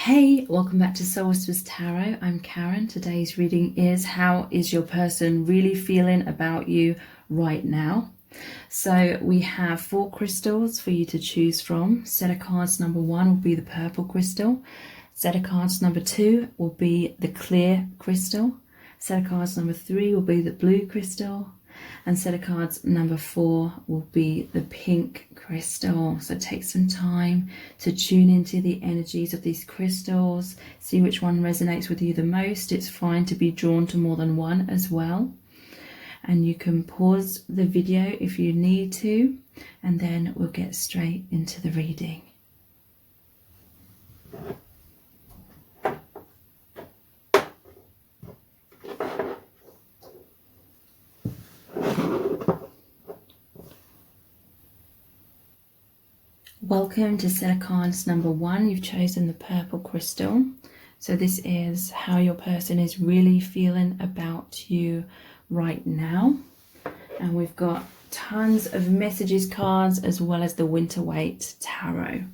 Hey, welcome back to Soul Whispers Tarot. I'm Karen. Today's reading is how is your person really feeling about you right now? So we have 4 crystals for you to choose from. Set of cards number 1 will be the purple crystal. Set of cards number 2 will be the clear crystal. Set of cards number 3 will be the blue crystal. And set of cards number 4 will be the pink crystal. So take some time to tune into the energies of these crystals, see which one resonates with you the most. It's fine to be drawn to more than one as well. And you can pause the video if you need to, and then we'll get straight into the reading. Welcome to set of cards number 1. You've chosen the purple crystal. So this is how your person is really feeling about you right now. And we've got tons of messages cards as well as the Winter Waite Tarot.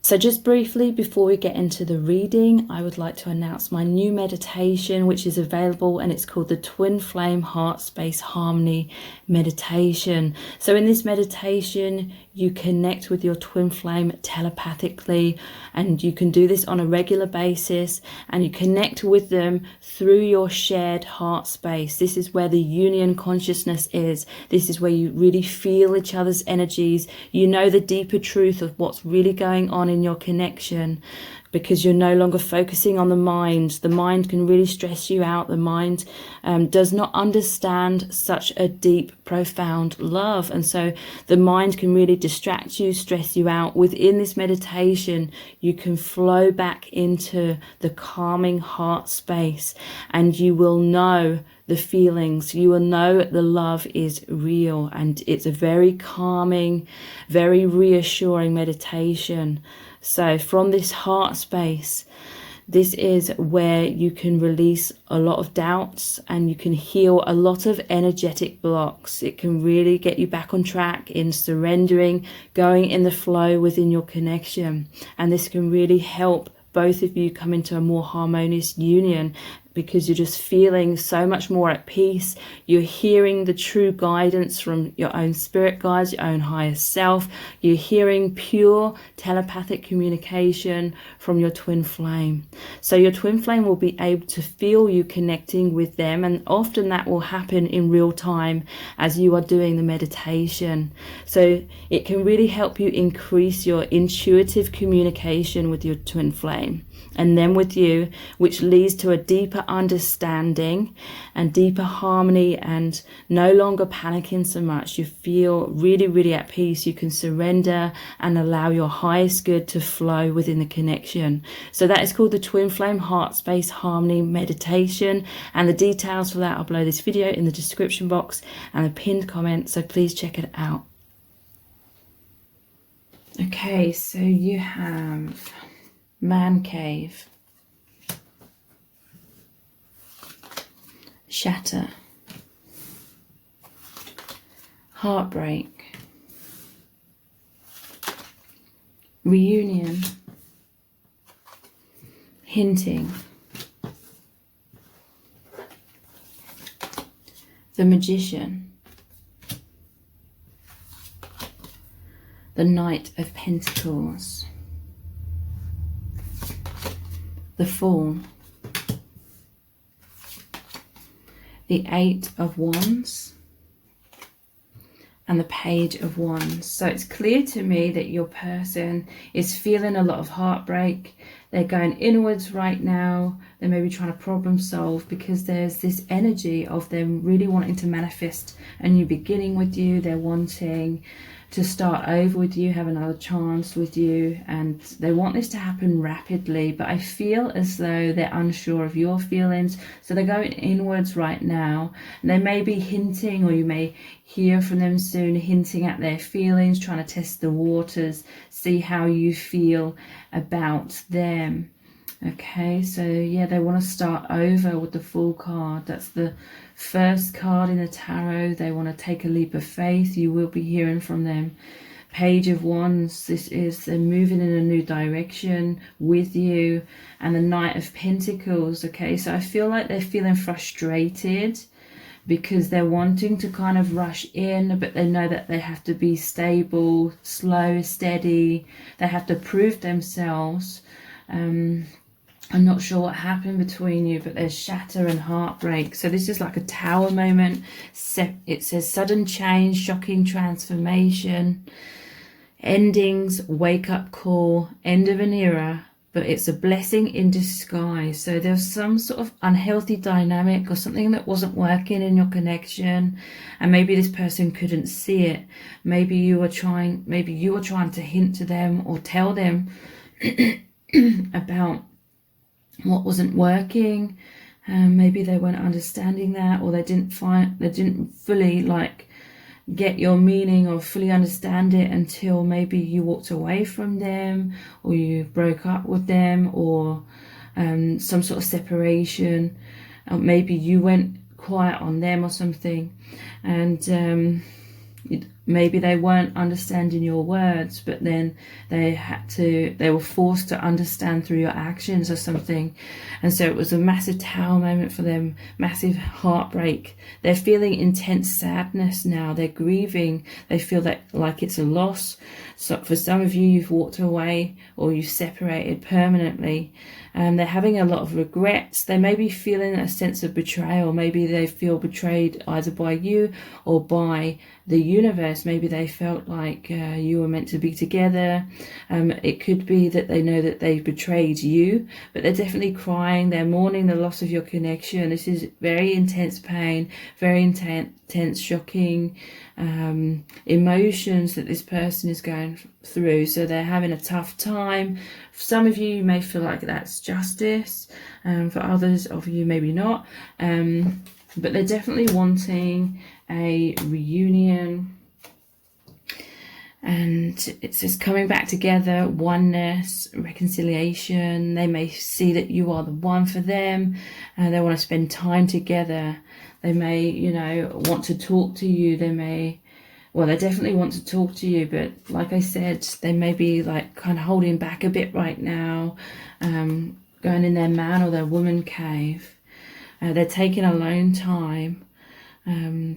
So just briefly before we get into the reading, I would like to announce my new meditation, which is available, and it's called the Twin Flame Heart Space Harmony Meditation. So in this meditation, you connect with your twin flame telepathically, and you can do this on a regular basis, and you connect with them through your shared heart space. This is where the union consciousness is. This is where you really feel each other's energies. You know the deeper truth of what's really going on in your connection, because you're no longer focusing on the mind. The mind can really stress you out. The mind does not understand such a deep, profound love. And so the mind can really distract you, stress you out. Within this meditation, you can flow back into the calming heart space, and you will know the feelings. You will know the love is real, and it's a very calming, very reassuring meditation. So from this heart space, this is where you can release a lot of doubts, and you can heal a lot of energetic blocks. It can really get you back on track in surrendering, going in the flow within your connection. And this can really help both of you come into a more harmonious union, because you're just feeling so much more at peace. You're hearing the true guidance from your own spirit guides, your own higher self. You're hearing pure telepathic communication from your twin flame. So your twin flame will be able to feel you connecting with them, and often that will happen in real time as you are doing the meditation. So it can really help you increase your intuitive communication with your twin flame and then with you, which leads to a deeper understanding and deeper harmony, and no longer panicking so much. You feel really, really at peace. You can surrender and allow your highest good to flow within the connection. So that is called the Twin Flame Heart Space Harmony Meditation, and the details for that are below this video in the description box and a pinned comment, so please check it out. Okay, so you have Man Cave, Shatter, Heartbreak, Reunion, Hinting, The Magician, the Knight of Pentacles, the Fool, the 8 of Wands, and the Page of Wands. So it's clear to me that your person is feeling a lot of heartbreak. They're going inwards right now. They may be trying to problem solve, because there's this energy of them really wanting to manifest a new beginning with you. They're wanting to start over with you, have another chance with you, and they want this to happen rapidly. But I feel as though they're unsure of your feelings, so they're going inwards right now. And they may be hinting, or you may hear from them soon, hinting at their feelings, trying to test the waters, see how you feel about them. Okay, so yeah, they want to start over with the Fool card. That's the first card in the tarot. They want to take a leap of faith. You will be hearing from them Page of Wands, this is they're moving in a new direction with you. And the Knight of Pentacles, okay, so I feel like they're feeling frustrated because they're wanting to kind of rush in, but they know that they have to be stable, slow, steady. They have to prove themselves. I'm not sure what happened between you, but there's shatter and heartbreak. So this is like a Tower moment. It says sudden change, shocking transformation, endings, wake-up call, end of an era, but it's a blessing in disguise. So there's some sort of unhealthy dynamic or something that wasn't working in your connection, and maybe this person couldn't see it. Maybe you were trying to hint to them or tell them about what wasn't working. Maybe they weren't understanding that, or they didn't fully get your meaning or fully understand it until maybe you walked away from them, or you broke up with them, or some sort of separation. Maybe you went quiet on them or something, and maybe they weren't understanding your words, but then they were forced to understand through your actions or something. And so it was a massive Tower moment for them, massive heartbreak. They're feeling intense sadness now. They're grieving. They feel that like it's a loss. So for some of you, you've walked away or you've separated permanently. And they're having a lot of regrets. They may be feeling a sense of betrayal. Maybe they feel betrayed either by you or by the universe. Maybe they felt like you were meant to be together. It could be that they know that they betrayed you, but they're definitely crying. They're mourning the loss of your connection. This is very intense pain, very intense, shocking emotions that this person is going through. So they're having a tough time. For some of you may feel like that's justice. For others of you, maybe not. But they're definitely wanting a reunion. And it says coming back together, oneness, reconciliation. They may see that you are the one for them. They want to spend time together. They may, want to talk to you. They definitely want to talk to you, but like I said, they may be kind of holding back a bit right now, going in their man or their woman cave. They're taking alone time,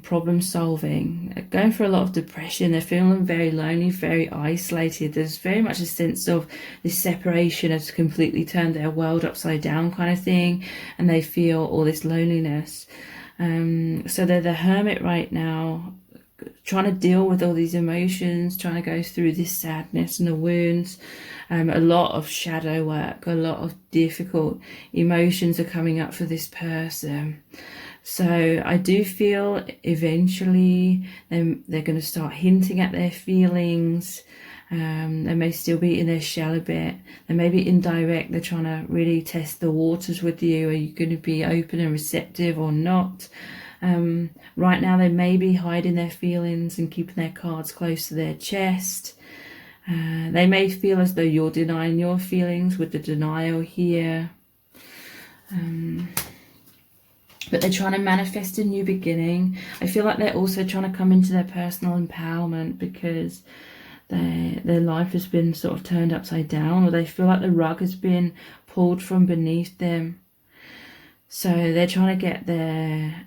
problem solving, going for a lot of depression. They're feeling very lonely, very isolated. There's very much a sense of this separation has completely turned their world upside down kind of thing, and they feel all this loneliness. So they're the Hermit right now, trying to deal with all these emotions, trying to go through this sadness and the wounds. A lot of shadow work, a lot of difficult emotions are coming up for this person. So I do feel eventually they're going to start hinting at their feelings. They may still be in their shell a bit. They may be indirect. They're trying to really test the waters with you. Are you going to be open and receptive or not? Right now they may be hiding their feelings and keeping their cards close to their chest. They may feel as though you're denying your feelings with the denial here. But they're trying to manifest a new beginning. I feel like they're also trying to come into their personal empowerment because their life has been sort of turned upside down, or they feel like the rug has been pulled from beneath them. So they're trying to get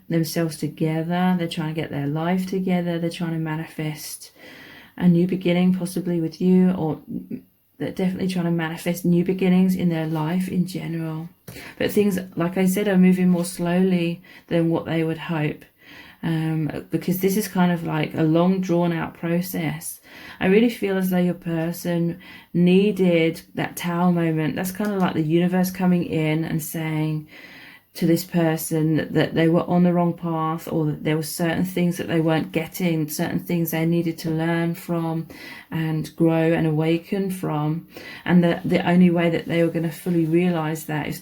themselves together. They're trying to get their life together. They're trying to manifest a new beginning, possibly with you, or they're definitely trying to manifest new beginnings in their life in general. But things, like I said, are moving more slowly than what they would hope. Because this is kind of like a long drawn out process. I really feel as though your person needed that Tower moment. That's kind of like the universe coming in and saying to this person that they were on the wrong path, or that there were certain things that they weren't getting, certain things they needed to learn from and grow and awaken from. And the only way that they were going to fully realize that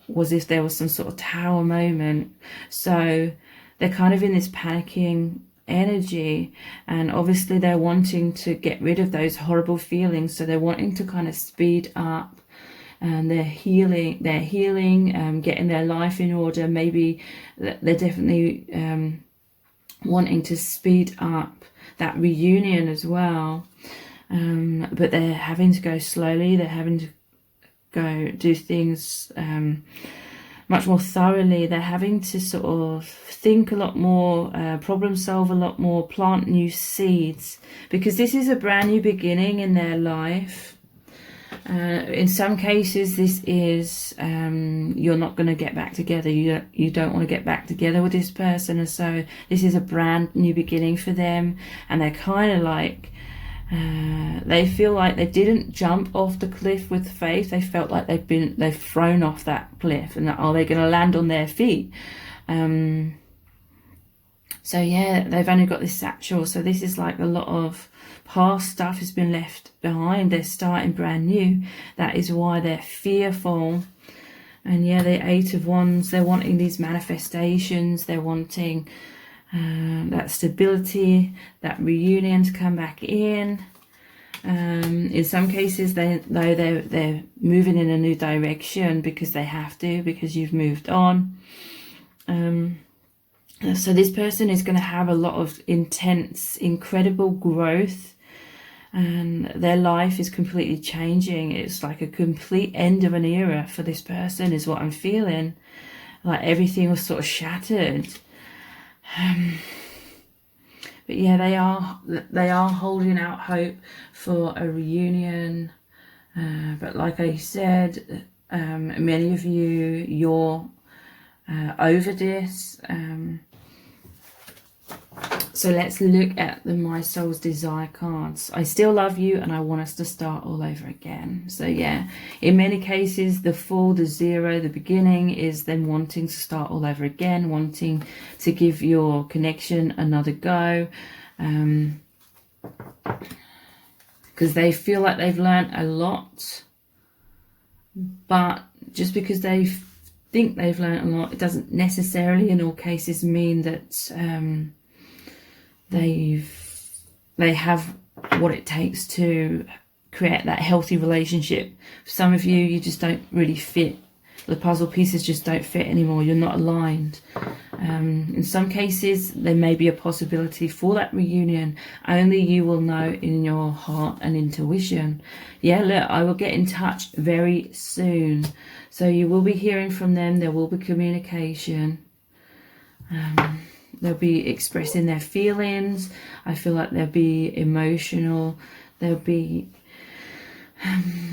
was if there was some sort of Tower moment. So they're kind of in this panicking energy, and obviously they're wanting to get rid of those horrible feelings. So they're wanting to kind of speed up and they're healing, getting their life in order. Maybe they're definitely wanting to speed up that reunion as well. but they're having to go slowly. They're having to go do things much more thoroughly. They're having to sort of think a lot more, problem solve a lot more, plant new seeds, because this is a brand new beginning in their life. In some cases, this is you're not going to get back together. You don't want to get back together with this person, and so this is a brand new beginning for them. And they're kind of like, they feel like they didn't jump off the cliff with faith. They felt like they've thrown off that cliff, and are they going to land on their feet? So yeah, they've only got this satchel. So this is like a lot of past stuff has been left behind. They're starting brand new. That is why they're fearful. And yeah, the Eight of Wands, they're wanting these manifestations. They're wanting that stability, that reunion to come back in. In some cases, they're moving in a new direction because they have to, because you've moved on. So this person is going to have a lot of intense, incredible growth, and their life is completely changing. It's like a complete end of an era for this person is what I'm feeling. Like everything was sort of shattered. But yeah, they are holding out hope for a reunion. But like I said, many of you're over this. So let's look at the My Soul's Desire cards. I still love you and I want us to start all over again. So yeah, in many cases, the Fool, the Zero, the beginning is them wanting to start all over again, wanting to give your connection another go. Because they feel like they've learned a lot. But just because they think they've learned a lot, it doesn't necessarily in all cases mean that they have what it takes to create that healthy relationship. For some of you, you just don't really fit. The puzzle pieces just don't fit anymore. You're not aligned. In some cases, there may be a possibility for that reunion. Only you will know in your heart and intuition. Yeah, look, I will get in touch very soon. So you will be hearing from them. There will be communication. They'll be expressing their feelings. I feel like they'll be emotional. They'll be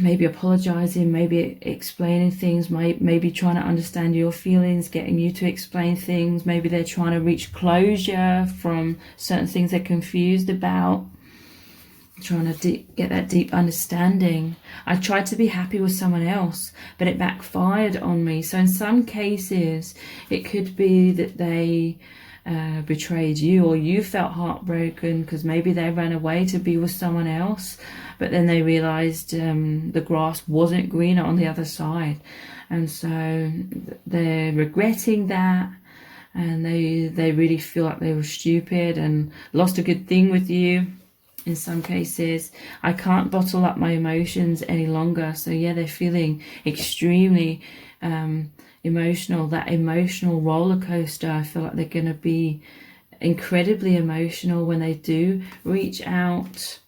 maybe apologizing, maybe explaining things, maybe trying to understand your feelings, getting you to explain things. Maybe they're trying to reach closure from certain things they're confused about, trying to get that deep understanding. I tried to be happy with someone else, but it backfired on me. So in some cases, it could be that they betrayed you, or you felt heartbroken because maybe they ran away to be with someone else, but then they realized the grass wasn't greener on the other side, and so they're regretting that, and they really feel like they were stupid and lost a good thing with you. In some cases, I can't bottle up my emotions any longer. So yeah, they're feeling extremely emotional, that emotional roller coaster. I feel like they're going to be incredibly emotional when they do reach out.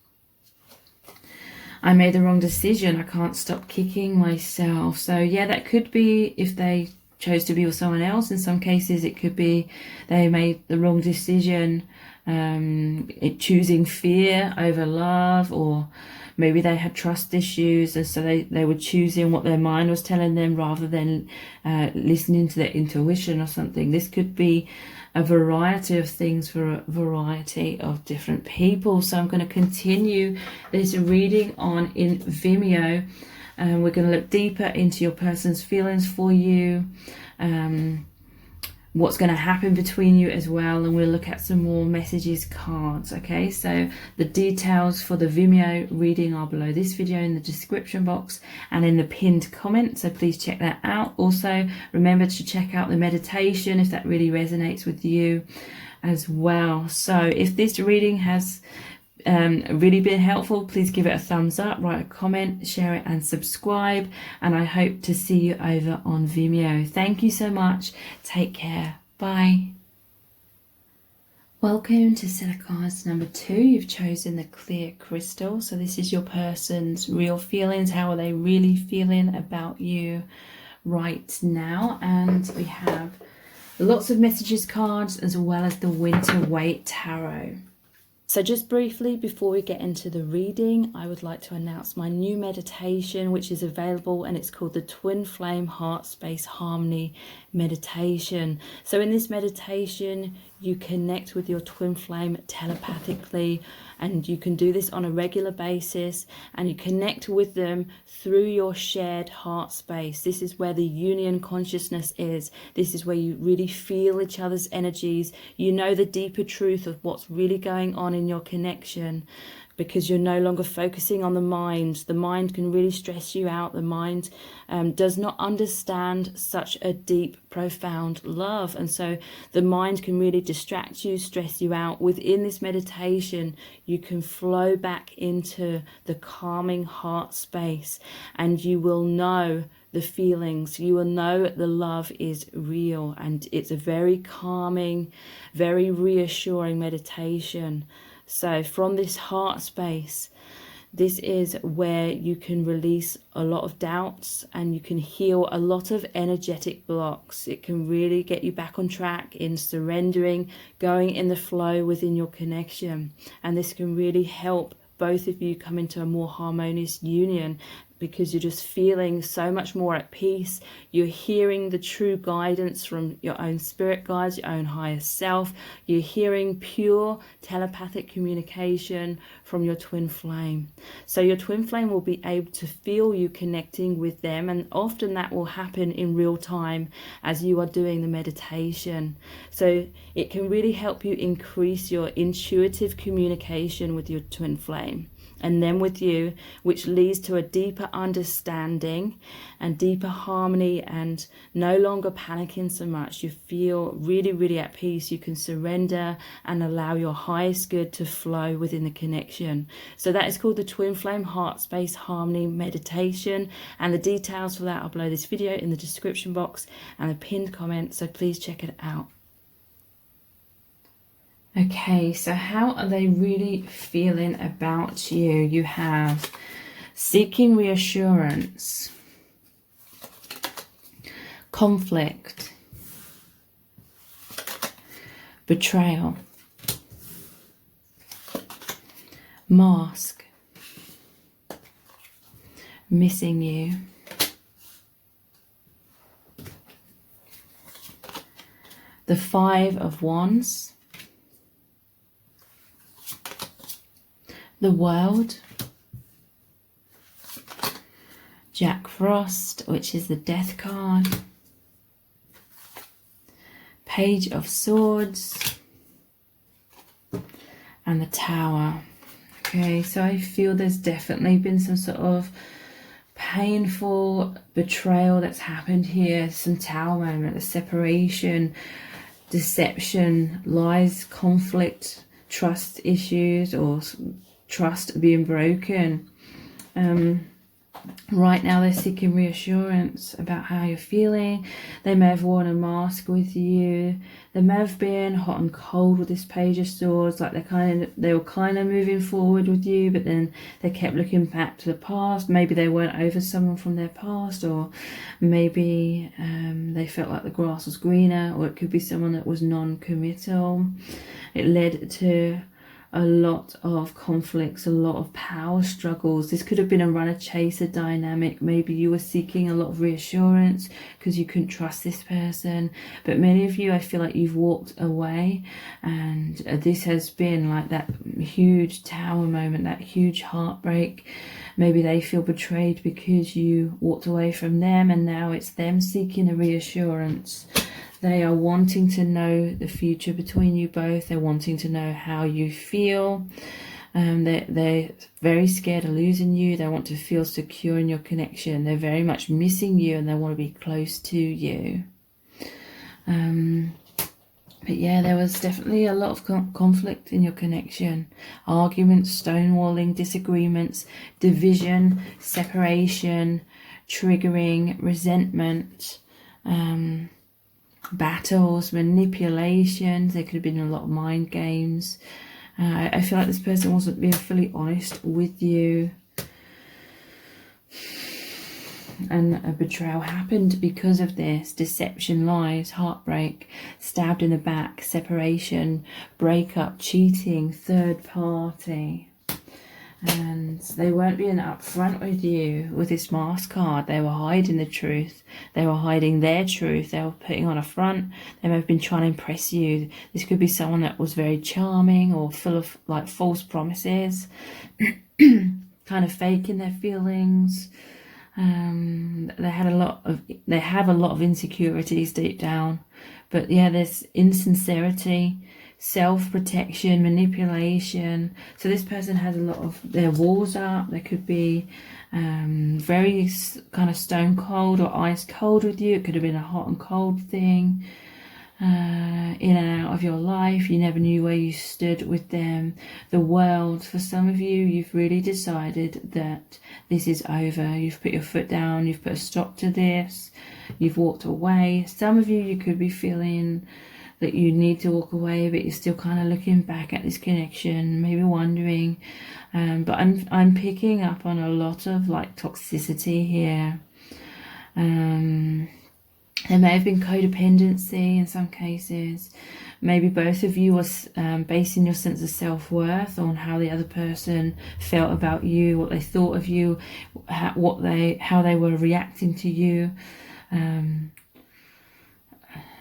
I made the wrong decision. I can't stop kicking myself. So yeah, that could be if they chose to be with someone else. In some cases, it could be they made the wrong decision, choosing fear over love, or maybe they had trust issues, and so they were choosing what their mind was telling them rather than listening to their intuition or something. This could be a variety of things for a variety of different people. So I'm going to continue this reading on in Vimeo, and we're going to look deeper into your person's feelings for you, what's going to happen between you as well, and we'll look at some more messages cards. Okay, so the details for the Vimeo reading are below this video in the description box and in the pinned comment, so please check that out. Also remember to check out the meditation if that really resonates with you as well. So if this reading has really been helpful, please give it a thumbs up, write a comment, share it and subscribe, and I hope to see you over on Vimeo. Thank you so much. Take care. Bye. Welcome to set of cards number 2. You've chosen the clear crystal. So this is your person's real feelings. How are they really feeling about you right now? And we have lots of messages cards as well as the Winter Waite Tarot. So just briefly before we get into the reading, I would like to announce my new meditation, which is available, and it's called the Twin Flame Heart Space Harmony Meditation. So in this meditation, you connect with your twin flame telepathically, and you can do this on a regular basis, and you connect with them through your shared heart space. This is where the union consciousness is. This is where you really feel each other's energies. You know the deeper truth of what's really going on in your connection, because you're no longer focusing on the mind. The mind can really stress you out. The mind does not understand such a deep, profound love. And so the mind can really distract you, stress you out. Within this meditation, you can flow back into the calming heart space, and you will know the feelings. You will know the love is real, and it's a very calming, very reassuring meditation. So from this heart space, this is where you can release a lot of doubts, and you can heal a lot of energetic blocks. It can really get you back on track in surrendering, going in the flow within your connection. And this can really help both of you come into a more harmonious union, because you're just feeling so much more at peace. You're hearing the true guidance from your own spirit guides, your own higher self. You're hearing pure telepathic communication from your twin flame. So your twin flame will be able to feel you connecting with them, and often that will happen in real time as you are doing the meditation. So it can really help you increase your intuitive communication with your twin flame and then with you, which leads to a deeper understanding and deeper harmony, and no longer panicking so much. You feel really, really at peace. You can surrender and allow your highest good to flow within the connection. So that is called the Twin Flame Heart Space Harmony Meditation, and the details for that are below this video in the description box and the pinned comment, so please check it out. Okay, so how are they really feeling about you? You have seeking reassurance, conflict, betrayal, mask, missing you, the Five of Wands, the World, Jack Frost, which is the Death card, Page of Swords, and the Tower. Okay, so I feel there's definitely been some sort of painful betrayal that's happened here, some Tower moment, a separation, deception, lies, conflict, trust issues, or trust being broken. Right now they're seeking reassurance about how you're feeling. They may have worn a mask with you. They may have been hot and cold with this Page of Swords, like they were kind of moving forward with you, but then they kept looking back to the past. Maybe they weren't over someone from their past, or maybe they felt like the grass was greener, or it could be someone that was non-committal. It led to a lot of conflicts, a lot of power struggles. This could have been a runner-chaser dynamic. Maybe you were seeking a lot of reassurance because you couldn't trust this person. But many of you, I feel like you've walked away, and this has been like that huge Tower moment, that huge heartbreak. Maybe they feel betrayed because you walked away from them, and now it's them seeking a reassurance. They are wanting to know the future between you both. They're wanting to know how you feel. They're very scared of losing you. They want to feel secure in your connection. They're very much missing you, and they want to be close to you. But yeah, there was definitely a lot of conflict in your connection. Arguments, stonewalling, disagreements, division, separation, triggering, resentment. battles, manipulations. There could have been a lot of mind games. I feel like this person wasn't being fully honest with you. And a betrayal happened because of this. Deception, lies, heartbreak, stabbed in the back, separation, breakup, cheating, third party. And they weren't being upfront with you with this mask card. They were hiding the truth. They were hiding their truth. They were putting on a front. They may have been trying to impress you. This could be someone that was very charming or full of like false promises, kind of faking their feelings. They have a lot of insecurities deep down. But yeah, there's insincerity, self-protection, manipulation. So this person has a lot of their walls up. They could be very kind of stone cold or ice cold with you. It could have been a hot and cold thing. In and out of your life. You never knew where you stood with them. The world, for some of you, you've really decided that this is over. You've put your foot down. You've put a stop to this. You've walked away. Some of you, you could be feeling that you need to walk away, but you're still kind of looking back at this connection, maybe wondering. But I'm picking up on a lot of like toxicity here. There may have been codependency in some cases. Maybe both of you was basing your sense of self-worth on how the other person felt about you, what they thought of you, how they were reacting to you.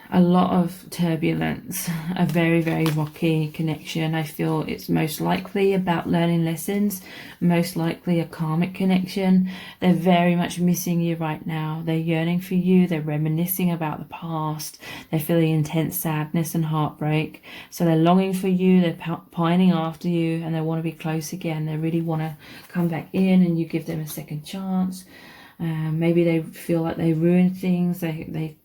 A lot of turbulence, a very, very rocky connection. I feel it's most likely about learning lessons, most likely a karmic connection. They're very much missing you right now. They're yearning for you. They're reminiscing about the past. They're feeling intense sadness and heartbreak. So they're longing for you. They're pining after you, and they want to be close again. They really want to come back in, and you give them a second chance. Maybe they feel like they ruined things. They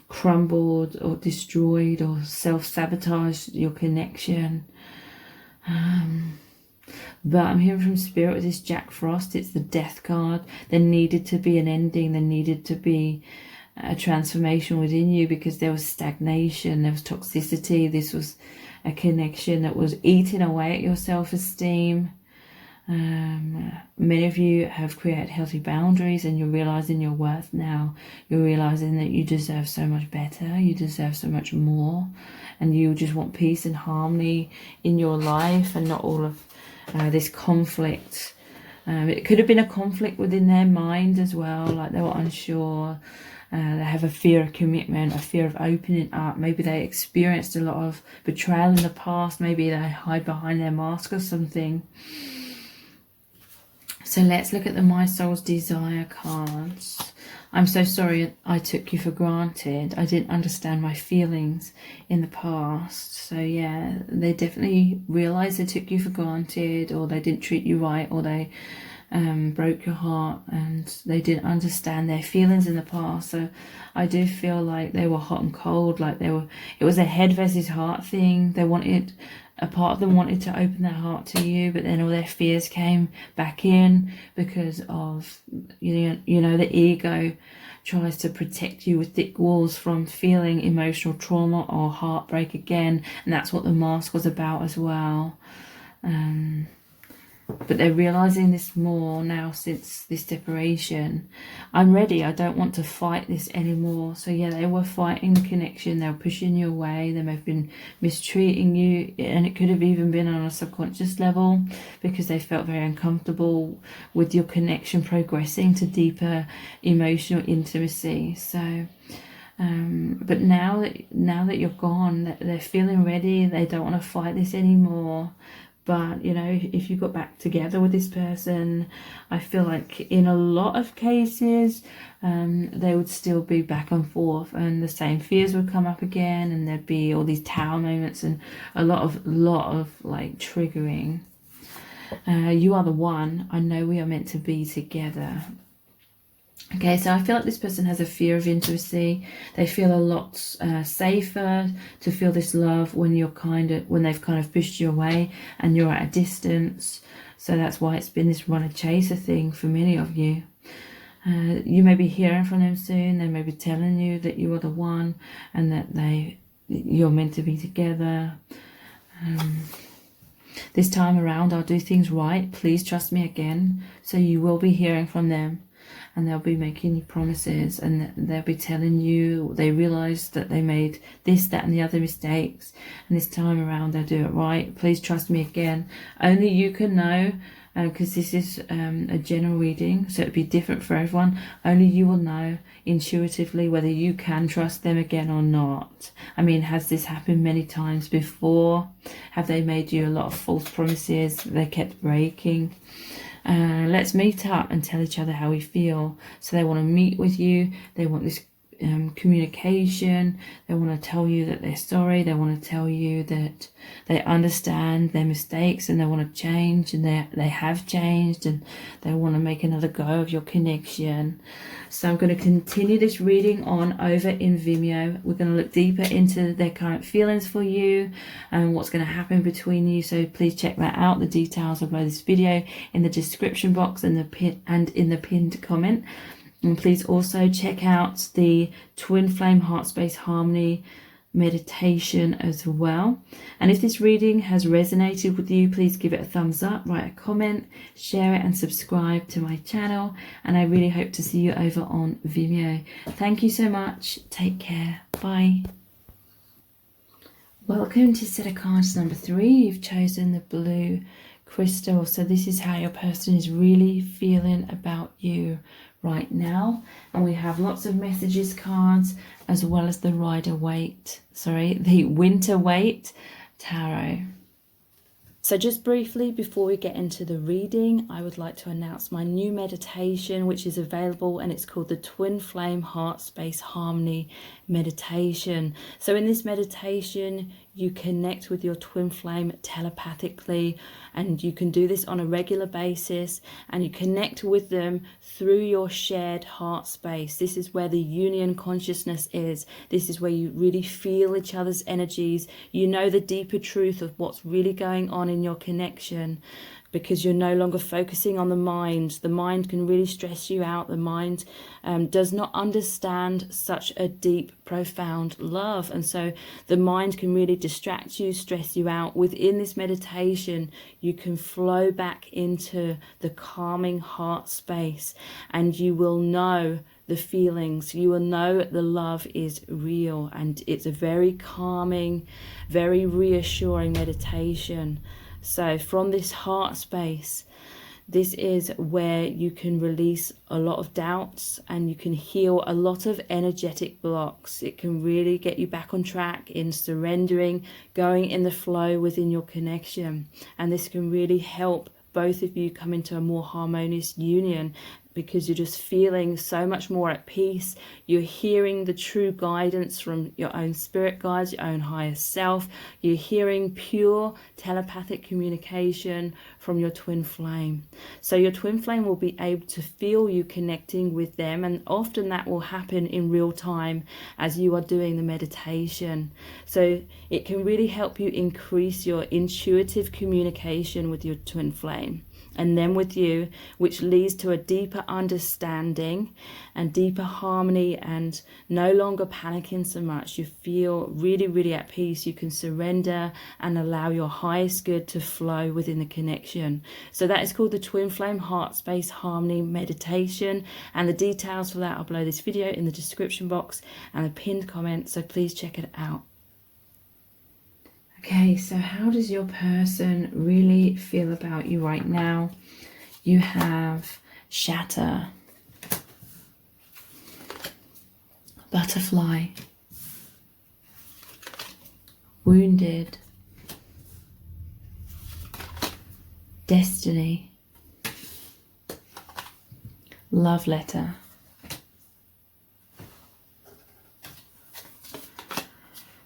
crumbled or destroyed or self-sabotaged your connection. But I'm hearing from Spirit with this Jack Frost. It's the Death card. There needed to be an ending. There needed to be a transformation within you because there was stagnation. There was toxicity. This was a connection that was eating away at your self-esteem. Many of you have created healthy boundaries, and you're realizing your worth now. You're realizing that you deserve so much better. You deserve so much more, and you just want peace and harmony in your life, and not all of this conflict. It could have been a conflict within their mind as well, like they were unsure. They have a fear of commitment, a fear of opening up. Maybe they experienced a lot of betrayal in the past. Maybe they hide behind their mask or something. So let's look at the My Soul's Desire cards. I'm so sorry I took you for granted. I didn't understand my feelings in the past. So yeah, they definitely realised they took you for granted, or they didn't treat you right, or they broke your heart, and they didn't understand their feelings in the past. So I do feel like they were hot and cold, like it was a head versus heart thing. A part of them wanted to open their heart to you, but then all their fears came back in because of, you know, the ego tries to protect you with thick walls from feeling emotional trauma or heartbreak again. And that's what the mask was about as well. But they're realizing this more now since this separation. I'm ready. I don't want to fight this anymore. So yeah, they were fighting the connection. They were pushing you away. They may have been mistreating you, and it could have even been on a subconscious level because they felt very uncomfortable with your connection progressing to deeper emotional intimacy. So but now that you're gone, they're feeling ready. They don't want to fight this anymore. But, you know, if you got back together with this person, I feel like in a lot of cases, they would still be back and forth, and the same fears would come up again, and there'd be all these tower moments and a lot of like triggering. You are the one. I know we are meant to be together. Okay, so I feel like this person has a fear of intimacy. They feel a lot safer to feel this love when they've kind of pushed you away and you're at a distance. So that's why it's been this runner chaser thing for many of you. You may be hearing from them soon. They may be telling you that you are the one and that you're meant to be together. This time around, I'll do things right. Please trust me again. So you will be hearing from them, and they'll be making you promises, and they'll be telling you they realize that they made this, that, and the other mistakes. And this time around, they'll do it right. Please trust me again. Only you can know, because this is a general reading, so it'll be different for everyone. Only you will know intuitively whether you can trust them again or not. I mean, has this happened many times before? Have they made you a lot of false promises that they kept breaking? Let's meet up and tell each other how we feel. So they want to meet with you. They want this communication. They want to tell you that they're sorry. They want to tell you that they understand their mistakes and they want to change, and they have changed, and they want to make another go of your connection. So I'm going to continue this reading on over in Vimeo. We're going to look deeper into their current feelings for you and what's going to happen between you. So please check that out. The details are below this video in the description box and in the pinned comment. And please also check out the Twin Flame Heart Space Harmony meditation as well. And if this reading has resonated with you, please give it a thumbs up, write a comment, share it, and subscribe to my channel. And I really hope to see you over on Vimeo. Thank you so much. Take care. Bye. Welcome to set of cards number 3. You've chosen the blue crystal. So this is how your person is really feeling about you right now. And we have lots of messages cards as well as the the Winter Wait Tarot. So just briefly before we get into the reading, I would like to announce my new meditation, which is available, and it's called the Twin Flame Heart Space Harmony Meditation. So in this meditation, you connect with your twin flame telepathically, and you can do this on a regular basis, and you connect with them through your shared heart space. This is where the union consciousness is. This is where you really feel each other's energies. You know the deeper truth of what's really going on in your connection, because you're no longer focusing on the mind. The mind can really stress you out. The mind does not understand such a deep, profound love. And so the mind can really distract you, stress you out. Within this meditation, you can flow back into the calming heart space, and you will know the feelings. You will know the love is real, and it's a very calming, very reassuring meditation. So from this heart space, this is where you can release a lot of doubts, and you can heal a lot of energetic blocks. It can really get you back on track in surrendering, going in the flow within your connection. And this can really help both of you come into a more harmonious union, because you're just feeling so much more at peace. You're hearing the true guidance from your own spirit guides, your own higher self. You're hearing pure telepathic communication from your twin flame. So your twin flame will be able to feel you connecting with them, and often that will happen in real time as you are doing the meditation. So it can really help you increase your intuitive communication with your twin flame and then with you, which leads to a deeper understanding and deeper harmony, and no longer panicking so much. You feel really, really at peace. You can surrender and allow your highest good to flow within the connection. So that is called the Twin Flame Heart Space Harmony Meditation, and the details for that are below this video in the description box and a pinned comment, so please check it out. Okay, so how does your person really feel about you right now? You have Shatter, Butterfly, Wounded, Destiny, Love Letter,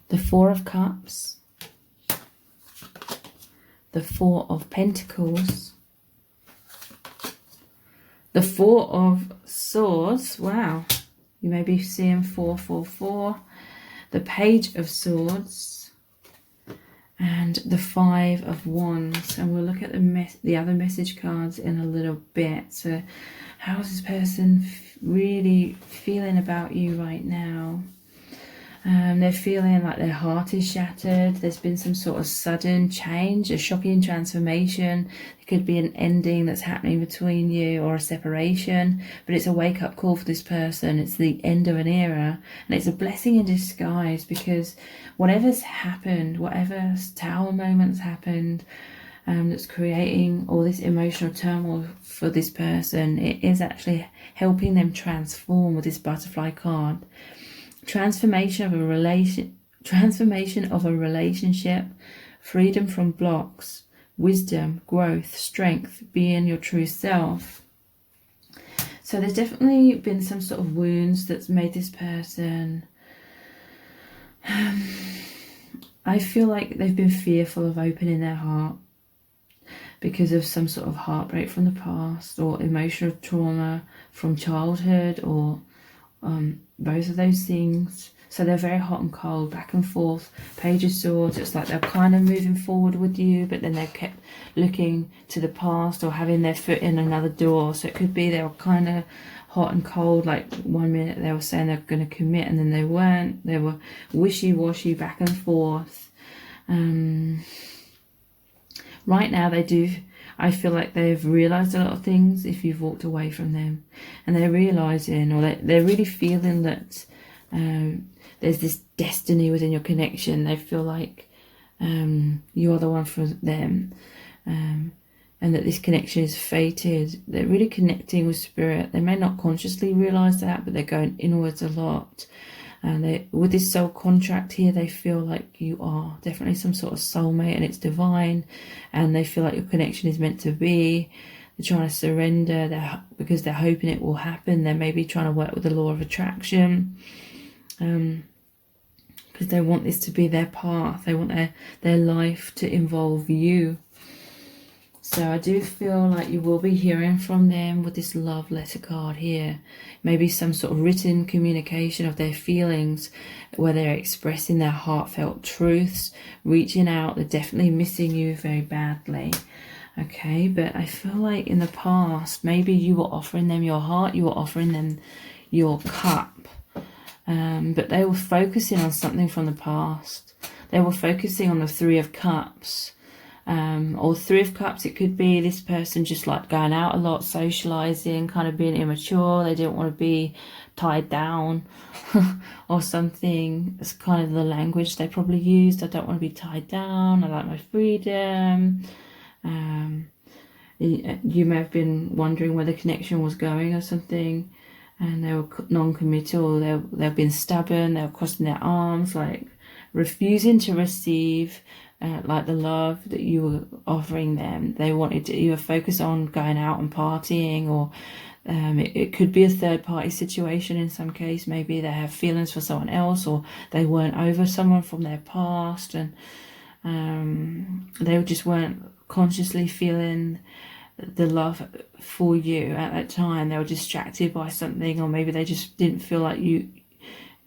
the Four of Cups, the Four of Pentacles, the Four of Swords. Wow, you may be seeing 444, the Page of Swords, and the Five of Wands. And we'll look at the other message cards in a little bit. So How's this person really feeling about you right now? They're feeling like their heart is shattered. There's been some sort of sudden change, a shocking transformation. It could be an ending that's happening between you, or a separation, but it's a wake-up call for this person. It's the end of an era, and it's a blessing in disguise, because whatever's happened, whatever tower moment's happened, that's creating all this emotional turmoil for this person, it is actually helping them transform with this butterfly card. Transformation of a relationship, freedom from blocks, wisdom, growth, strength, being your true self. So there's definitely been some sort of wounds that's made this person, I feel like they've been fearful of opening their heart because of some sort of heartbreak from the past, or emotional trauma from childhood, or both of those things. So they're very hot and cold, back and forth. Page of Swords, it's like they're kind of moving forward with you, but then they've kept looking to the past, or having their foot in another door. So it could be they were kind of hot and cold, like 1 minute they were saying they're going to commit and then they weren't. They were wishy-washy, back and forth. Right now I feel like they've realised a lot of things if you've walked away from them, and they're realising, or they're really feeling that there's this destiny within your connection. They feel like you are the one for them, and that this connection is fated. They're really connecting with spirit. They may not consciously realise that, but they're going inwards a lot. And with this soul contract here, they feel like you are definitely some sort of soulmate, and it's divine, and they feel like your connection is meant to be. They're trying to surrender because they're hoping it will happen. They may be trying to work with the law of attraction, because they want this to be their path. They want their life to involve you. So I do feel like you will be hearing from them with this love letter card here. Maybe some sort of written communication of their feelings, where they're expressing their heartfelt truths, reaching out. They're definitely missing you very badly. Okay, but I feel like in the past, maybe you were offering them your heart, you were offering them your cup. But they were focusing on something from the past. They were focusing on the Three of Cups. Or Three of Cups, it could be this person just like going out a lot, socializing, kind of being immature. They didn't want to be tied down or something. It's kind of the language they probably used. I don't want to be tied down. I like my freedom. You may have been wondering where the connection was going or something, and they were non-committal. They've been stubborn. They were crossing their arms, like refusing to receive like the love that you were offering them. They wanted to either focus on going out and partying, or it could be a third party situation in some case. Maybe they have feelings for someone else, or they weren't over someone from their past, and they just weren't consciously feeling the love for you at that time. They were distracted by something, or maybe they just didn't feel like you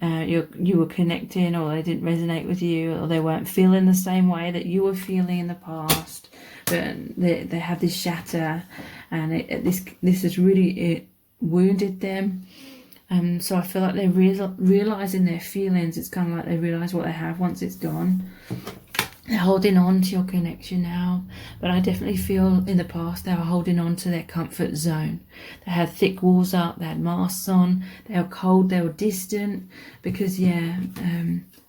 were connecting, or they didn't resonate with you, or they weren't feeling the same way that you were feeling in the past. But they have this shatter, and this has really wounded them. So I feel like they're realising their feelings. It's kind of like they realise what they have once it's gone. They're holding on to your connection now, but I definitely feel in the past they were holding on to their comfort zone. They had thick walls up, they had masks on, they were cold, they were distant, because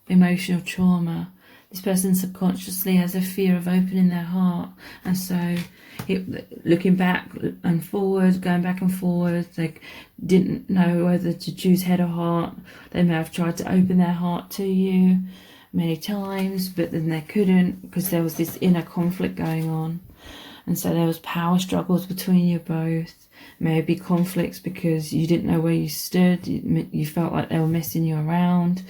emotional trauma. This person subconsciously has a fear of opening their heart, and so looking back and forward, going back and forward, they didn't know whether to choose head or heart. They may have tried to open their heart to you many times, but then they couldn't, because there was this inner conflict going on, and so there was power struggles between you both. Maybe conflicts because you didn't know where you stood. You felt like they were messing you around.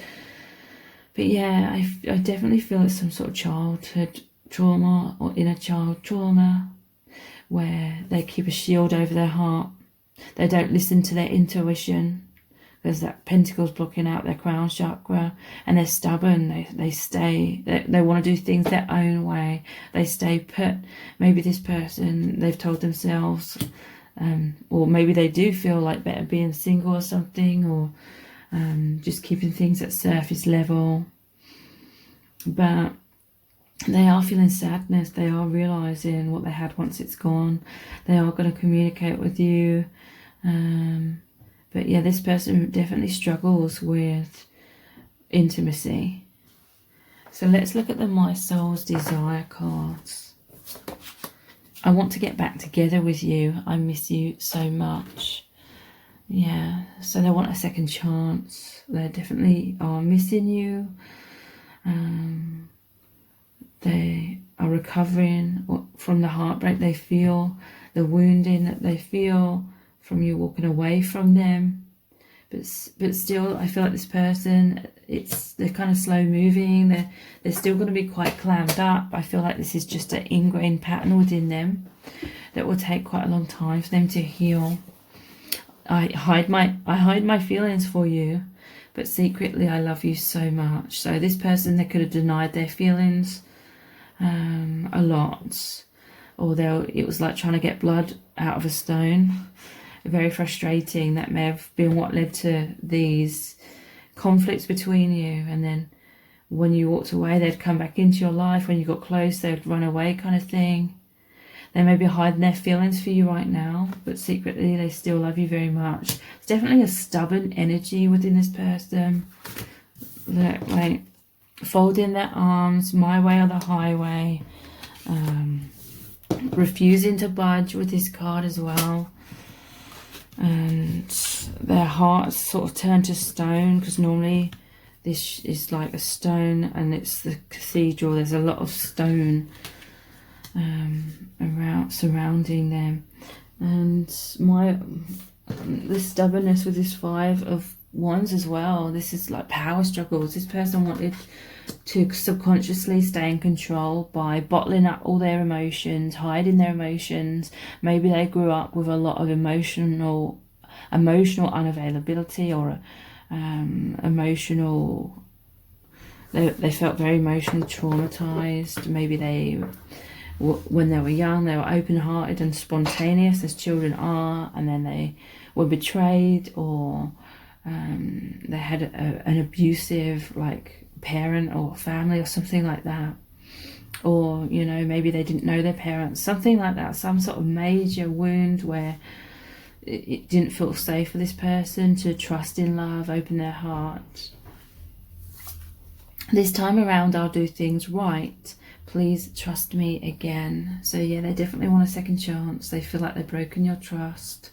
But yeah, I definitely feel it's some sort of childhood trauma or inner child trauma, where they keep a shield over their heart. They don't listen to their intuition. There's that pentacles blocking out their crown chakra, and they're stubborn. They want to do things their own way. They stay put. Maybe this person, they've told themselves or maybe they do feel like better being single or something, or just keeping things at surface level. But they are feeling sadness. They are realizing what they had once it's gone. They are going to communicate with you. But yeah, this person definitely struggles with intimacy. So let's look at the My Soul's Desire cards. I want to get back together with you. I miss you so much. Yeah, so they want a second chance. They definitely are missing you. They are recovering from the heartbreak they feel, the wounding that they feel from you walking away from them. But still, I feel like this person, they're kind of slow moving. They're still going to be quite clammed up. I feel like this is just an ingrained pattern within them that will take quite a long time for them to heal. I hide my feelings for you, but secretly I love you so much. So this person, they could have denied their feelings a lot, or it was like trying to get blood out of a stone. Very frustrating. That may have been what led to these conflicts between you. And then when you walked away, they'd come back into your life. When you got close, they'd run away, kind of thing. They may be hiding their feelings for you right now, but secretly they still love you very much. It's definitely a stubborn energy within this person. They're like folding their arms, my way or the highway. Refusing to budge with this card as well. And their hearts sort of turn to stone, because normally this is like a stone and it's the cathedral. There's a lot of stone around surrounding them. And the stubbornness with this Five of Wands as well. This is like power struggles. This person wanted to subconsciously stay in control by bottling up all their emotions, hiding their emotions. Maybe they grew up with a lot of emotional unavailability, or they felt very emotionally traumatized. Maybe when they were young, they were open-hearted and spontaneous, as children are, and then they were betrayed, or they had an abusive parent or family or something like that. Or maybe they didn't know their parents, something like that. Some sort of major wound where it didn't feel safe for this person to trust in love, open their heart. This time around I'll do things right. Please trust me again. So yeah, they definitely want a second chance. They feel like they've broken your trust.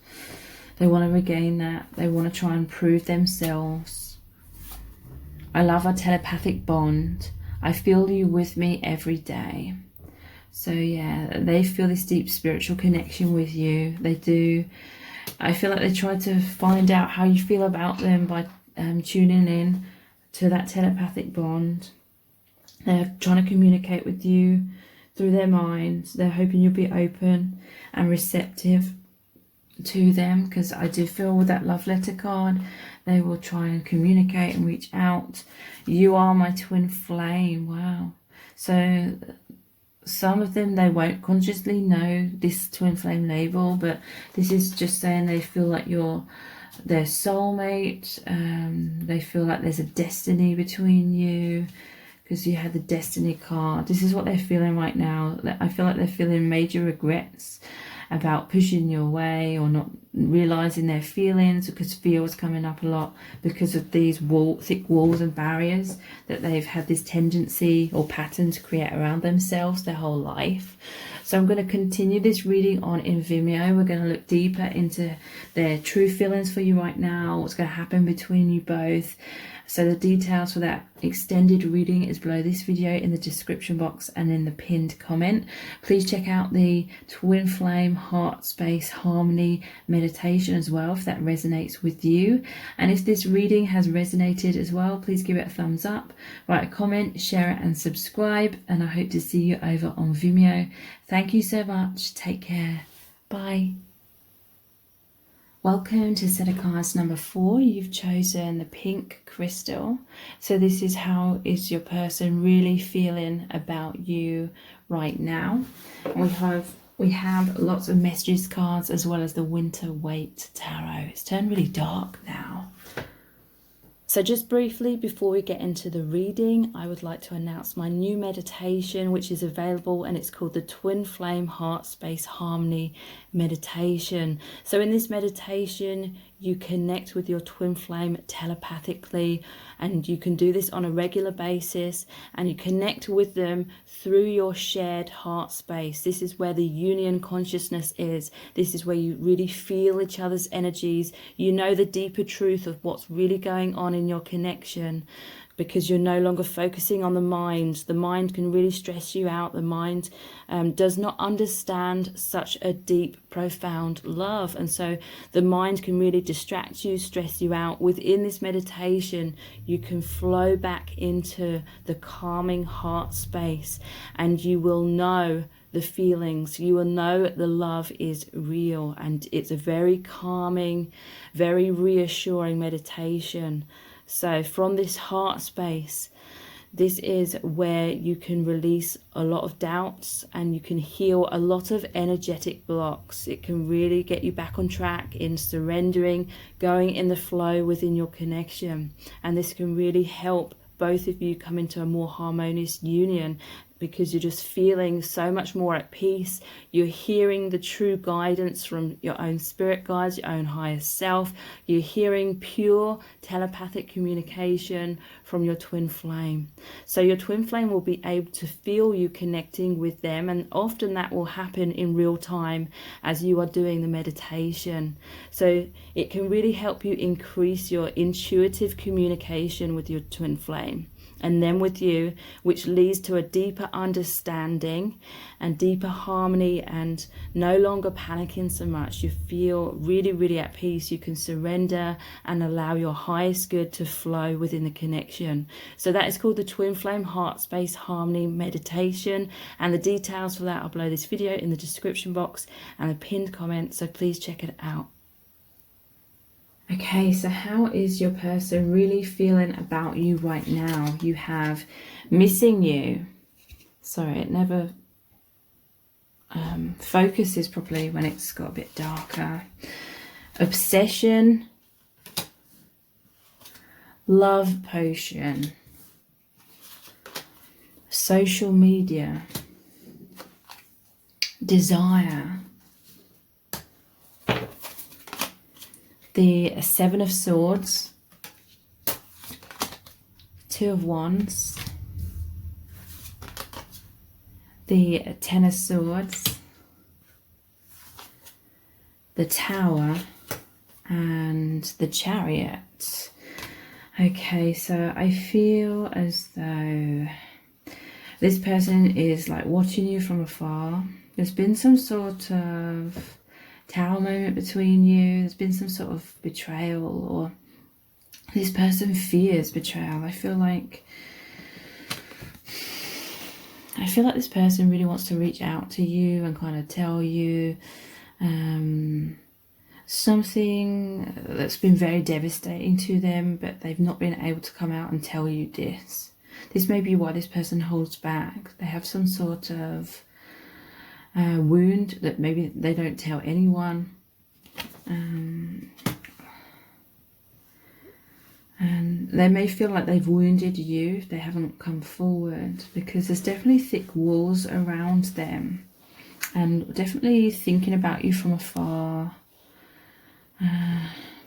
They want to regain that. They want to try and prove themselves. I love our telepathic bond. I feel you with me every day. So yeah, they feel this deep spiritual connection with you. They do. I feel like they try to find out how you feel about them by tuning in to that telepathic bond. They're trying to communicate with you through their minds. They're hoping you'll be open and receptive to them, because I do feel with that love letter card, they will try and communicate and reach out. You are my twin flame. Wow. So some of them, they won't consciously know this twin flame label, but this is just saying they feel like you're their soulmate. They feel like there's a destiny between you, because you had the destiny card. This is what they're feeling right now. I feel like they're feeling major regrets about pushing you away, or not realizing their feelings, because fear was coming up a lot because of these thick walls and barriers that they've had this tendency or pattern to create around themselves their whole life. So I'm going to continue this reading on in Vimeo. We're going to look deeper into their true feelings for you right now, what's going to happen between you both. So the details for that extended reading is below this video in the description box and in the pinned comment. Please check out the Twin Flame Heart Space Harmony meditation as well, if that resonates with you. And if this reading has resonated as well, please give it a thumbs up, write a comment, share it and subscribe. And I hope to see you over on Vimeo. Thank you so much. Take care. Bye. Welcome to set of cards number 4. You've chosen the pink crystal. So this is how is your person really feeling about you right now. And we have we have lots of messages cards as well as the Winter Wait Tarot. It's turned really dark now. So just briefly, before we get into the reading, I would like to announce my new meditation, which is available, and it's called the Twin Flame Heart Space Harmony Meditation. So in this meditation, you connect with your twin flame telepathically, and you can do this on a regular basis, and you connect with them through your shared heart space. This is where the union consciousness is. This is where you really feel each other's energies. You know the deeper truth of what's really going on in your connection, because you're no longer focusing on the mind. The mind can really stress you out. The mind does not understand such a deep, profound love. And so the mind can really distract you, stress you out. Within this meditation, you can flow back into the calming heart space, and you will know the feelings. You will know the love is real, and it's a very calming, very reassuring meditation. So from this heart space, this is where you can release a lot of doubts, and you can heal a lot of energetic blocks. It can really get you back on track in surrendering, going in the flow within your connection. And this can really help both of you come into a more harmonious union, because you're just feeling so much more at peace. You're hearing the true guidance from your own spirit guides, your own higher self. You're hearing pure telepathic communication from your twin flame. So your twin flame will be able to feel you connecting with them, and often that will happen in real time as you are doing the meditation. So it can really help you increase your intuitive communication with your twin flame and then with you, which leads to a deeper understanding and deeper harmony, and no longer panicking so much. You feel really, really at peace. You can surrender and allow your highest good to flow within the connection. So that is called the Twin Flame Heart Space Harmony Meditation, and the details for that are below this video in the description box and a pinned comment, so please check it out. Okay, so how is your person really feeling about you right now? You have missing you. Sorry, it never focuses properly when it's got a bit darker. Obsession. Love potion. Social media. Desire. The Seven of Swords, Two of Wands, the Ten of Swords, the Tower, and the Chariot. Okay, so I feel as though this person is like watching you from afar. There's been some sort of tower moment between you. There's been some sort of betrayal, or this person fears betrayal. I feel like this person really wants to reach out to you and kind of tell you something that's been very devastating to them, but they've not been able to come out and tell you this. This may be why this person holds back. They have some sort of wound that maybe they don't tell anyone, and they may feel like they've wounded you if they haven't come forward, because there's definitely thick walls around them and definitely thinking about you from afar.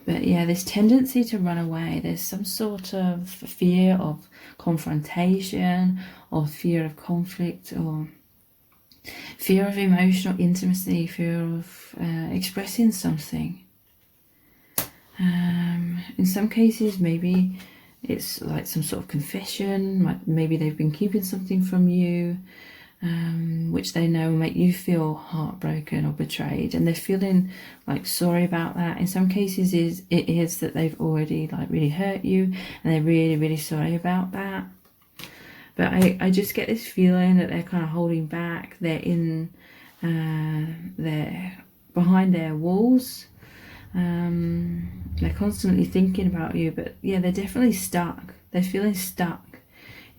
But yeah, this tendency to run away. There's some sort of fear of confrontation, or fear of conflict, or fear of emotional intimacy, fear of expressing something. In some cases, maybe it's like some sort of confession. Maybe they've been keeping something from you, which they know will make you feel heartbroken or betrayed, and they're feeling like sorry about that. In some cases, it is that they've already like really hurt you, and they're really, really sorry about that. But I just get this feeling that they're kind of holding back. They're behind their walls. They're constantly thinking about you, but yeah, they're definitely stuck. They're feeling stuck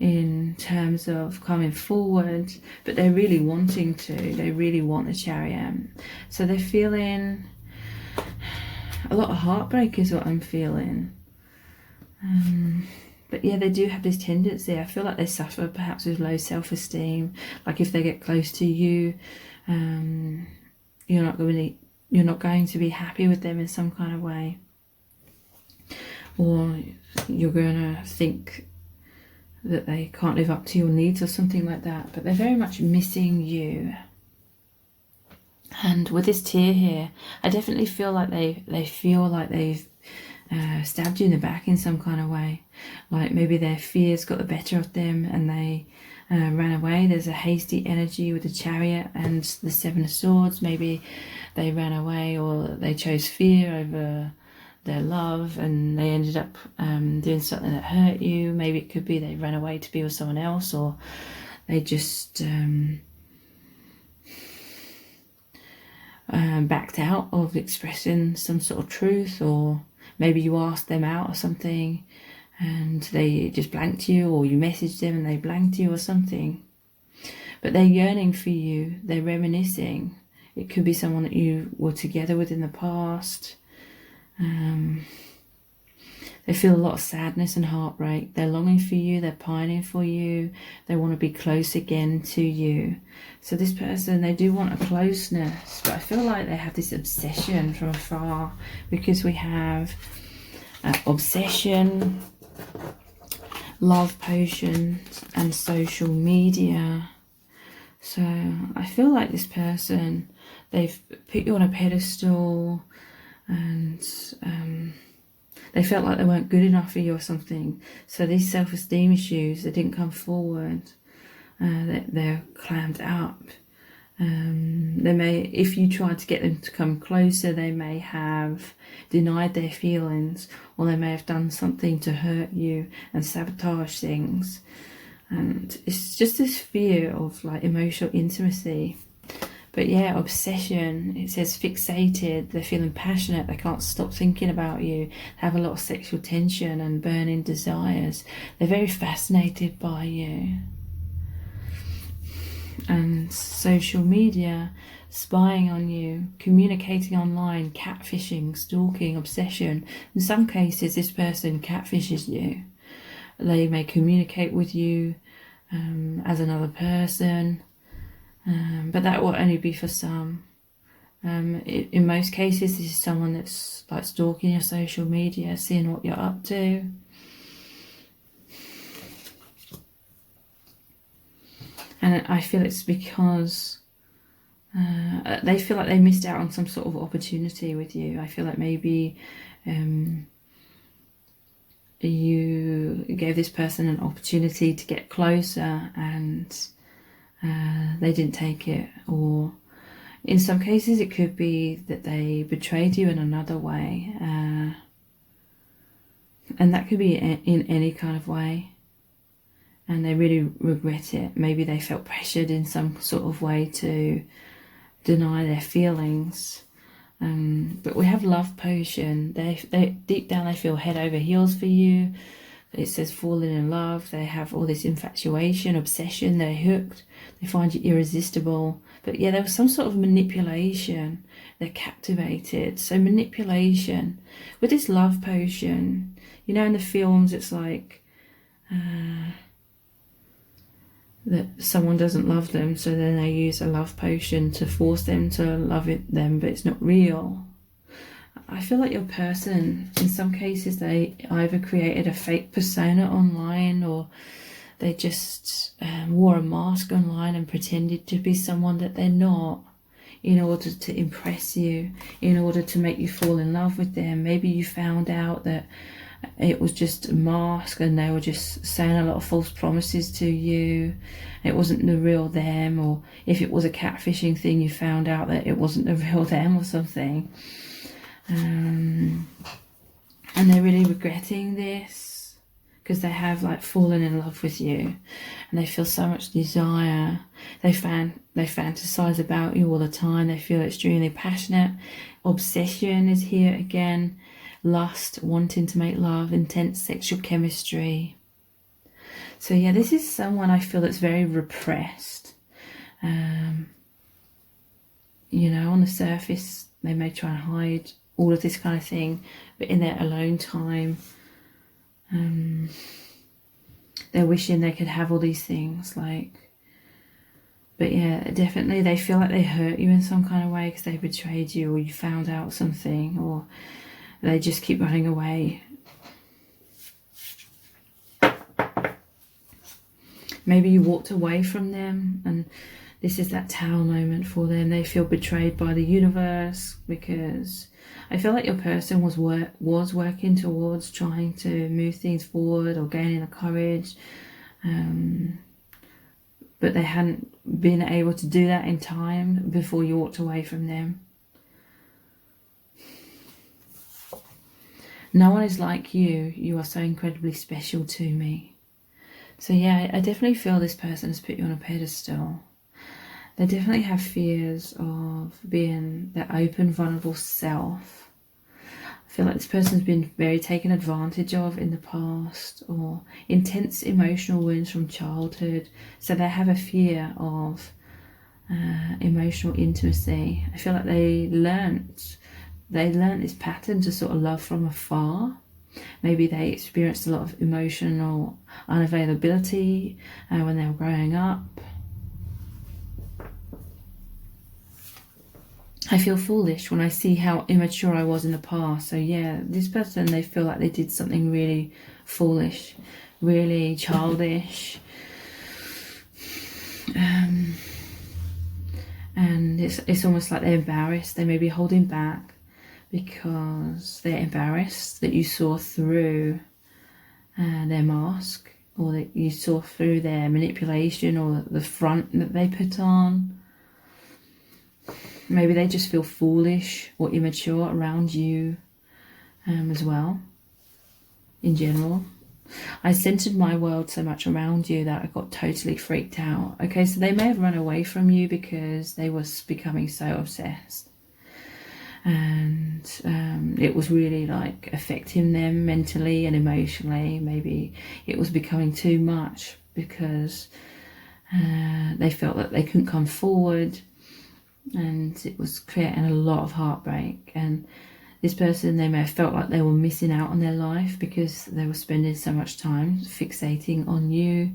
in terms of coming forward, but they're really wanting to. They really want the Chariot. So they're feeling a lot of heartbreak is what I'm feeling. But yeah, they do have this tendency. I feel like they suffer perhaps with low self-esteem. Like if they get close to you, you're not going to be happy with them in some kind of way, or you're going to think that they can't live up to your needs or something like that. But they're very much missing you. And with this tear here, I definitely feel like they feel like they've stabbed you in the back in some kind of way. Like maybe their fears got the better of them and they ran away. There's a hasty energy with the Chariot and the Seven of Swords. Maybe they ran away, or they chose fear over their love and they ended up doing something that hurt you. Maybe it could be they ran away to be with someone else, or they just backed out of expressing some sort of truth, or maybe you asked them out or something and they just blanked you, or you messaged them and they blanked you or something. But they're yearning for you. They're reminiscing. It could be someone that you were together with in the past. They feel a lot of sadness and heartbreak. They're longing for you. They're pining for you. They want to be close again to you. So this person, they do want a closeness, but I feel like they have this obsession from afar, because we have obsession, love potions, and social media. So I feel like this person, they've put you on a pedestal, and they felt like they weren't good enough for you or something. So these self-esteem issues, they didn't come forward. They're clammed up. They may, if you tried to get them to come closer, they may have denied their feelings, or they may have done something to hurt you and sabotage things. And it's just this fear of like emotional intimacy. But yeah, obsession, it says fixated, they're feeling passionate, they can't stop thinking about you, they have a lot of sexual tension and burning desires. They're very fascinated by you. And social media, spying on you, communicating online, catfishing, stalking, obsession. In some cases, this person catfishes you. They may communicate with you as another person. But that will only be for some. In most cases, this is someone that's like stalking your social media, seeing what you're up to. And I feel it's because they feel like they missed out on some sort of opportunity with you. I feel like maybe you gave this person an opportunity to get closer and they didn't take it, or in some cases it could be that they betrayed you in another way, and that could be in any kind of way, and they really regret it. Maybe they felt pressured in some sort of way to deny their feelings. But we have love potion. They deep down they feel head over heels for you. It says falling in love. They have all this infatuation, obsession. They're hooked. They find you irresistible. But yeah, there was some sort of manipulation. They're captivated. So manipulation. With this love potion, you know, in the films, it's like that someone doesn't love them, so then they use a love potion to force them to love them, but it's not real. I feel like your person, in some cases, they either created a fake persona online, or they just wore a mask online and pretended to be someone that they're not, in order to impress you, in order to make you fall in love with them. Maybe you found out that it was just a mask and they were just saying a lot of false promises to you. It wasn't the real them, or if it was a catfishing thing, you found out that it wasn't the real them or something. And they're really regretting this because they have like fallen in love with you and they feel so much desire. They fantasize about you all the time. They feel extremely passionate. Obsession is here again. Lust, wanting to make love, intense sexual chemistry. So yeah, this is someone I feel that's very repressed. You know, on the surface, they may try and hide all of this kind of thing, but in their alone time, they're wishing they could have all these things, like, but yeah, definitely they feel like they hurt you in some kind of way because they betrayed you, or you found out something, or they just keep running away. Maybe you walked away from them, and this is that tower moment for them. They feel betrayed by the universe, because I feel like your person was working towards trying to move things forward or gaining the courage, but they hadn't been able to do that in time before you walked away from them. No one is like you. You are so incredibly special to me. So yeah, I definitely feel this person has put you on a pedestal. They definitely have fears of being their open, vulnerable self. I feel like this person's been very taken advantage of in the past, or intense emotional wounds from childhood. So they have a fear of emotional intimacy. I feel like they learnt this pattern to sort of love from afar. Maybe they experienced a lot of emotional unavailability when they were growing up. I feel foolish when I see how immature I was in the past. So yeah, this person, they feel like they did something really foolish, really childish. And it's almost like they're embarrassed. They may be holding back because they're embarrassed that you saw through their mask, or that you saw through their manipulation, or the front that they put on. Maybe they just feel foolish or immature around you as well, in general. I centered my world so much around you that I got totally freaked out. Okay, so they may have run away from you because they was becoming so obsessed. And it was really like affecting them mentally and emotionally. Maybe it was becoming too much because they felt that they couldn't come forward, and it was creating a lot of heartbreak. And this person, they may have felt like they were missing out on their life because they were spending so much time fixating on you.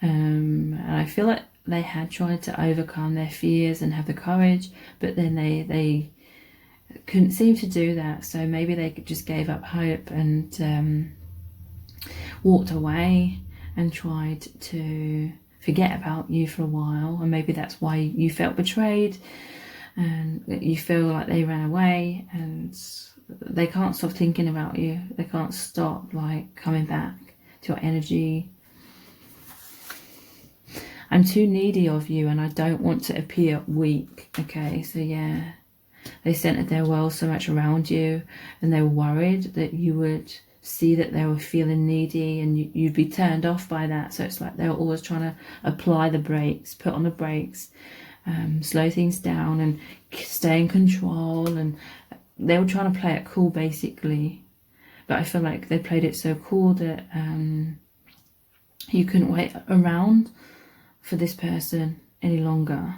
And I feel like they had tried to overcome their fears and have the courage, but then they couldn't seem to do that. So maybe they just gave up hope and walked away and tried to forget about you for a while. And maybe that's why you felt betrayed, and you feel like they ran away, and they can't stop thinking about you. They can't stop like coming back to your energy. I'm too needy of you, and I don't want to appear weak. Okay, so yeah, they centered their world so much around you, and they were worried that you would see that they were feeling needy, and you'd be turned off by that. So it's like they were always trying to apply the brakes, put on the brakes, slow things down and stay in control. And they were trying to play it cool, basically. But I feel like they played it so cool that you couldn't wait around for this person any longer.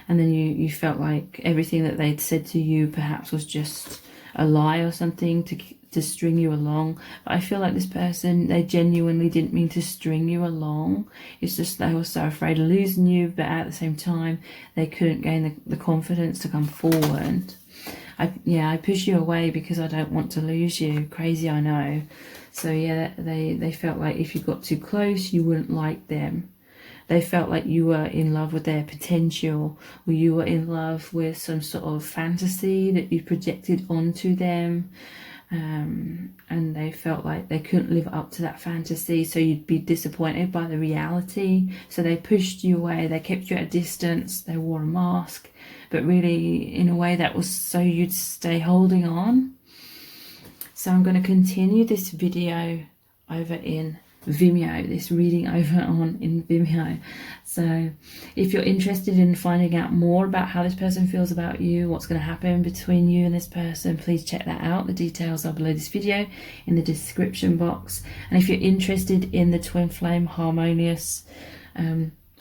And then you felt like everything that they'd said to you perhaps was just a lie or something to string you along. But I feel like this person, they genuinely didn't mean to string you along. It's just they were so afraid of losing you, but at the same time they couldn't gain the confidence to come forward. I push you away because I don't want to lose you. Crazy, I know. So yeah, they felt like if you got too close, you wouldn't like them. They felt like you were in love with their potential, or you were in love with some sort of fantasy that you projected onto them. And they felt like they couldn't live up to that fantasy, so you'd be disappointed by the reality. So they pushed you away, they kept you at a distance, they wore a mask, but really in a way that was so you'd stay holding on. So I'm going to continue this video over in Vimeo, this reading over on in Vimeo. So if you're interested in finding out more about how this person feels about you, what's going to happen between you and this person, please check that out. The details are below this video in the description box. And if you're interested in the twin flame harmonious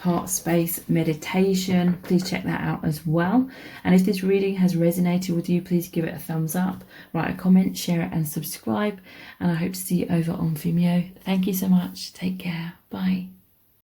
heart space meditation, please check that out as well. And if this reading has resonated with you, please give it a thumbs up, write a comment, share it and subscribe, and I hope to see you over on Vimeo. Thank you so much. Take care. Bye.